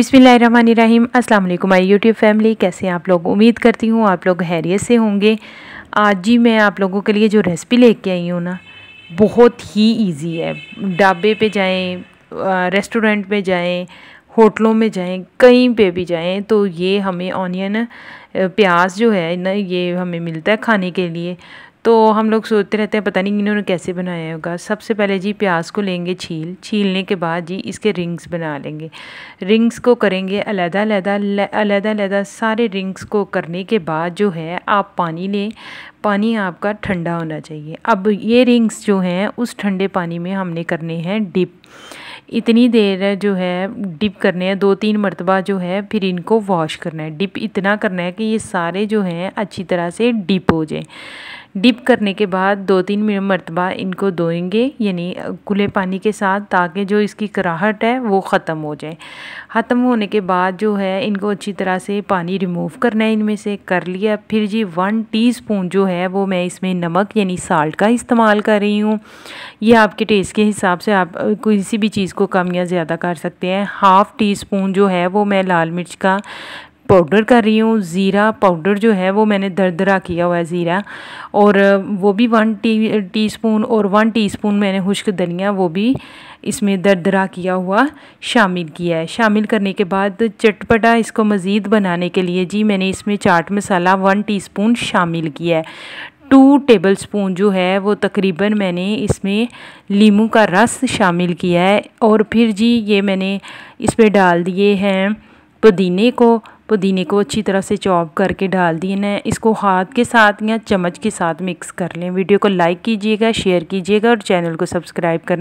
बिस्मिल्लाहिर्रहमानिर्रहीम। अस्सलाम वालेकुम माय यूट्यूब फैमिली, कैसे हैं आप लोग। उम्मीद करती हूँ आप लोग खैरियत से होंगे। आज जी मैं आप लोगों के लिए जो रेसिपी लेके आई हूँ ना, बहुत ही इजी है। ढाबे पे जाएं, रेस्टोरेंट में जाएं, होटलों में जाएं, कहीं पे भी जाएं तो ये हमें ऑनियन प्याज जो है ना, ये हमें मिलता है खाने के लिए। तो हम लोग सोचते रहते हैं पता नहीं इन्होंने कैसे बनाया होगा। सबसे पहले जी प्याज को लेंगे छीलने के बाद जी इसके रिंग्स बना लेंगे। रिंग्स को करेंगे अलग-अलग सारे रिंग्स को करने के बाद जो है आप पानी लें। पानी आपका ठंडा होना चाहिए। अब ये रिंग्स जो हैं उस ठंडे पानी में हमने करने हैं डिप। इतनी देर जो है डिप करने हैं, 2-3 मरतबा जो है, फिर इनको वॉश करना है। डिप इतना करना है कि ये सारे जो हैं अच्छी तरह से डिप हो जाएं। डिप करने के बाद 2-3 मरतबा इनको धोएंगे, यानी खुले पानी के साथ, ताकि जो इसकी कराहट है वो ख़त्म हो जाए। ख़त्म होने के बाद जो है इनको अच्छी तरह से पानी रिमूव करना है, इनमें से कर लिया। फिर जी 1 टीस्पून जो है वो मैं इसमें नमक यानी साल्ट का इस्तेमाल कर रही हूँ। ये आपके टेस्ट के हिसाब से आप किसी भी चीज़ को कम या ज़्यादा कर सकते हैं। 1/2 टीस्पून जो है वो मैं लाल मिर्च का पाउडर कर रही हूँ। ज़ीरा पाउडर जो है वो मैंने दरदरा किया हुआ है ज़ीरा, और वो भी 1 टीस्पून, और 1 टीस्पून मैंने खुश्क धनिया वो भी इसमें दरदरा किया हुआ शामिल किया है। शामिल करने के बाद चटपटा इसको मज़ीद बनाने के लिए जी मैंने इसमें चाट मसाला 1 टीस्पून शामिल किया है। 2 टेबलस्पून जो है वो तकरीबन मैंने इसमें नींबू का रस शामिल किया है। और फिर जी ये मैंने इसमें डाल दिए हैं पुदीने को अच्छी तरह से चॉप करके डाल दिए हैं। इसको हाथ के साथ या चम्मच के साथ मिक्स कर लें। वीडियो को लाइक कीजिएगा, शेयर कीजिएगा और चैनल को सब्सक्राइब करना